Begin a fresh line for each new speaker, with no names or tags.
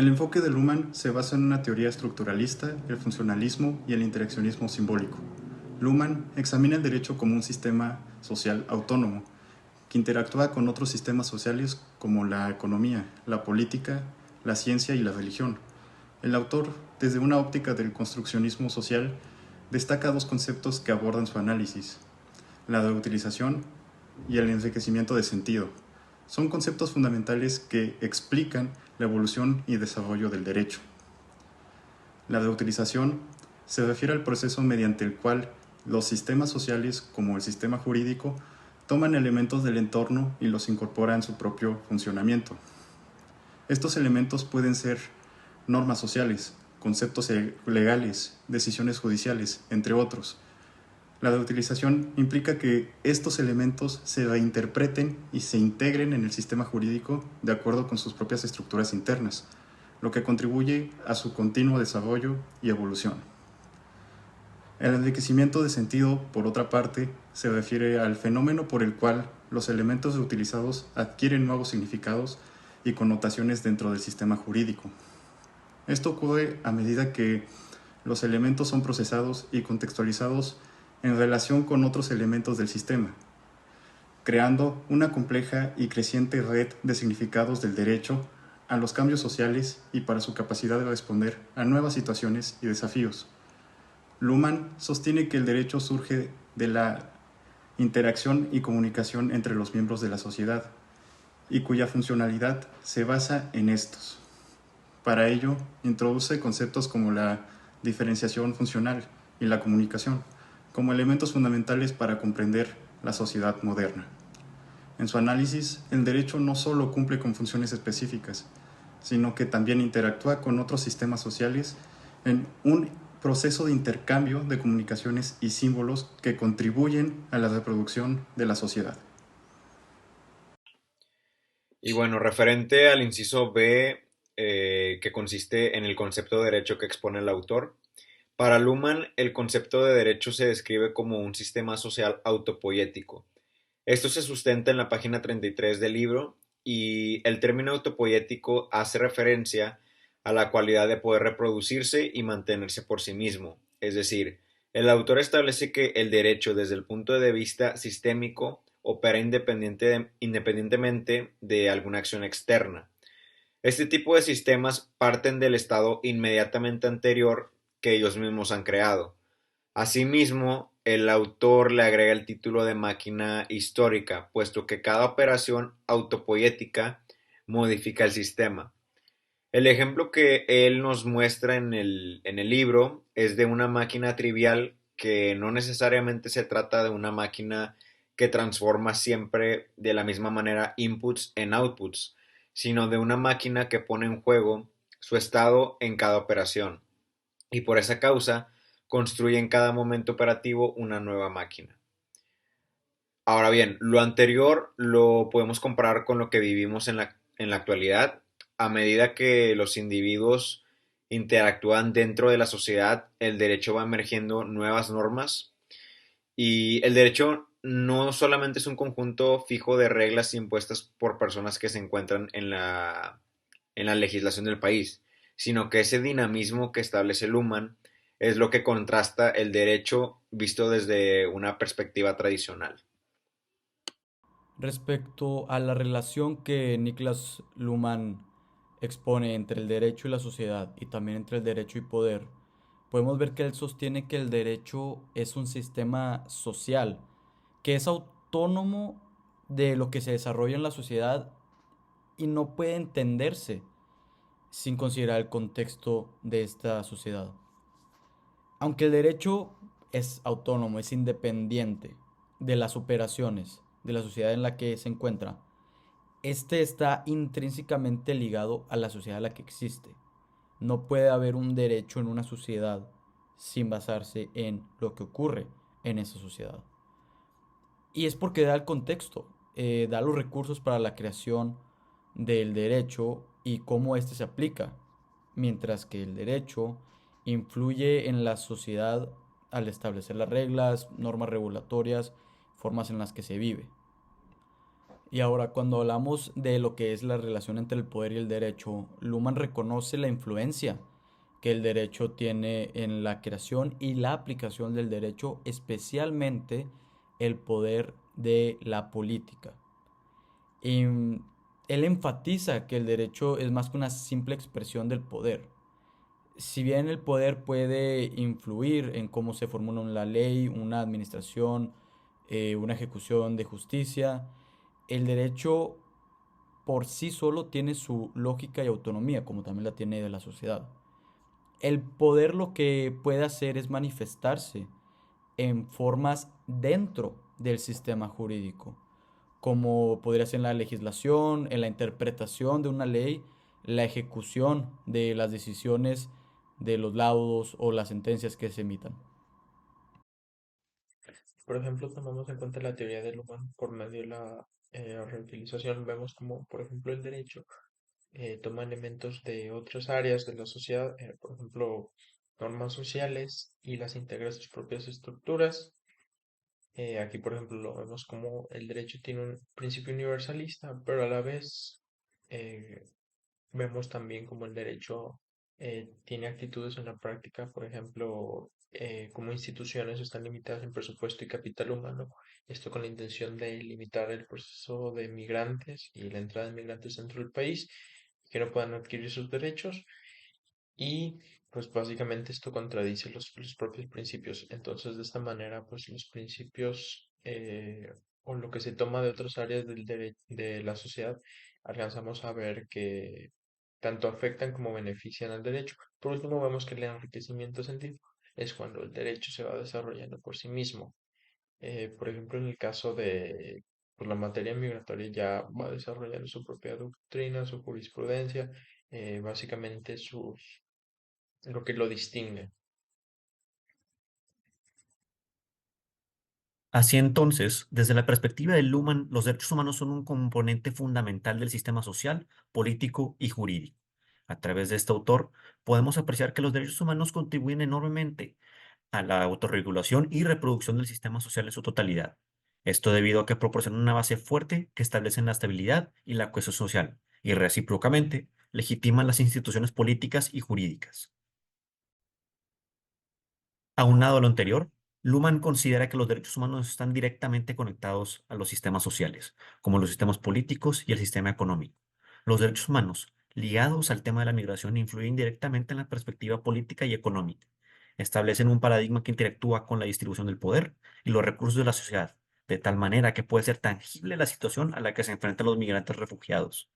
El enfoque de Luhmann se basa en una teoría estructuralista, el funcionalismo y el interaccionismo simbólico. Luhmann examina el derecho como un sistema social autónomo, que interactúa con otros sistemas sociales como la economía, la política, la ciencia y la religión. El autor, desde una óptica del construccionismo social, destaca dos conceptos que abordan su análisis: la de utilización y el enriquecimiento de sentido. Son conceptos fundamentales que explican la evolución y desarrollo del derecho. La de utilización se refiere al proceso mediante el cual los sistemas sociales, como el sistema jurídico, toman elementos del entorno y los incorporan en su propio funcionamiento. Estos elementos pueden ser normas sociales, conceptos legales, decisiones judiciales, entre otros. La de utilización implica que estos elementos se reinterpreten y se integren en el sistema jurídico de acuerdo con sus propias estructuras internas, lo que contribuye a su continuo desarrollo y evolución. El enriquecimiento de sentido, por otra parte, se refiere al fenómeno por el cual los elementos reutilizados adquieren nuevos significados y connotaciones dentro del sistema jurídico. Esto ocurre a medida que los elementos son procesados y contextualizados en relación con otros elementos del sistema, creando una compleja y creciente red de significados del derecho a los cambios sociales y para su capacidad de responder a nuevas situaciones y desafíos. Luhmann sostiene que el derecho surge de la interacción y comunicación entre los miembros de la sociedad y cuya funcionalidad se basa en estos. Para ello, introduce conceptos como la diferenciación funcional y la comunicación como elementos fundamentales para comprender la sociedad moderna. En su análisis, el derecho no solo cumple con funciones específicas, sino que también interactúa con otros sistemas sociales en un proceso de intercambio de comunicaciones y símbolos que contribuyen a la reproducción de la sociedad.
Y bueno, referente al inciso B, que consiste en el concepto de derecho que expone el autor, para Luhmann el concepto de derecho se describe como un sistema social autopoético. Esto se sustenta en la página 33 del libro y el término autopoético hace referencia a la cualidad de poder reproducirse y mantenerse por sí mismo. Es decir, el autor establece que el derecho desde el punto de vista sistémico opera independientemente de alguna acción externa. Este tipo de sistemas parten del estado inmediatamente anterior que ellos mismos han creado. Asimismo, el autor le agrega el título de máquina histórica, puesto que cada operación autopoética modifica el sistema. El ejemplo que él nos muestra en el libro es de una máquina trivial que no necesariamente se trata de una máquina que transforma siempre de la misma manera inputs en outputs, sino de una máquina que pone en juego su estado en cada operación y por esa causa construye en cada momento operativo una nueva máquina. Ahora bien, lo anterior lo podemos comparar con lo que vivimos en la actualidad. A medida que los individuos interactúan dentro de la sociedad, el derecho va emergiendo nuevas normas y el derecho no solamente es un conjunto fijo de reglas impuestas por personas que se encuentran en la legislación del país, sino que ese dinamismo que establece Luhmann es lo que contrasta el derecho visto desde una perspectiva tradicional.
Respecto a la relación que Niklas Luhmann expone entre el derecho y la sociedad y también entre el derecho y poder, podemos ver que él sostiene que el derecho es un sistema social, que es autónomo de lo que se desarrolla en la sociedad y no puede entenderse sin considerar el contexto de esta sociedad. Aunque el derecho es autónomo, es independiente de las operaciones de la sociedad en la que se encuentra, este está intrínsecamente ligado a la sociedad en la que existe. No puede haber un derecho en una sociedad sin basarse en lo que ocurre en esa sociedad. Y es porque da el contexto, da los recursos para la creación del derecho y cómo éste se aplica, mientras que el derecho influye en la sociedad al establecer las reglas, normas regulatorias, formas en las que se vive. Y ahora, cuando hablamos de lo que es la relación entre el poder y el derecho, Luhmann reconoce la influencia que el derecho tiene en la creación y la aplicación del derecho, especialmente el poder de la política. Y él enfatiza que el derecho es más que una simple expresión del poder. Si bien el poder puede influir en cómo se formula una ley, una administración, una ejecución de justicia, el derecho por sí solo tiene su lógica y autonomía, como también la tiene de la sociedad. El poder lo que puede hacer es manifestarse en formas dentro del sistema jurídico, como podría ser en la legislación, en la interpretación de una ley, la ejecución de las decisiones de los laudos o las sentencias que se emitan.
Por ejemplo, tomamos en cuenta la teoría del humano por medio de la reutilización. Vemos como, por ejemplo, el derecho toma elementos de otras áreas de la sociedad, por ejemplo, normas sociales y las integra a sus propias estructuras. Aquí, por ejemplo, lo vemos como el derecho tiene un principio universalista, pero a la vez eh, vemos también como el derecho tiene actitudes en la práctica, por ejemplo, como instituciones están limitadas en presupuesto y capital humano, esto con la intención de limitar el proceso de migrantes y la entrada de migrantes dentro del país, que no puedan adquirir sus derechos y pues básicamente esto contradice los propios principios. Entonces, de esta manera, pues los principios o lo que se toma de otras áreas de la sociedad, alcanzamos a ver que tanto afectan como benefician al derecho. Por último, vemos que el enriquecimiento científico es cuando el derecho se va desarrollando por sí mismo. Por ejemplo, en el caso de pues, la materia migratoria ya va desarrollando su propia doctrina, su jurisprudencia, básicamente lo que lo distingue.
Así entonces, desde la perspectiva de Luhmann, los derechos humanos son un componente fundamental del sistema social, político y jurídico. A través de este autor, podemos apreciar que los derechos humanos contribuyen enormemente a la autorregulación y reproducción del sistema social en su totalidad. Esto debido a que proporcionan una base fuerte que establece la estabilidad y la cohesión social, y recíprocamente legitiman las instituciones políticas y jurídicas. Aunado a lo anterior, Luhmann considera que los derechos humanos están directamente conectados a los sistemas sociales, como los sistemas políticos y el sistema económico. Los derechos humanos, ligados al tema de la migración, influyen directamente en la perspectiva política y económica. Establecen un paradigma que interactúa con la distribución del poder y los recursos de la sociedad, de tal manera que puede ser tangible la situación a la que se enfrentan los migrantes refugiados.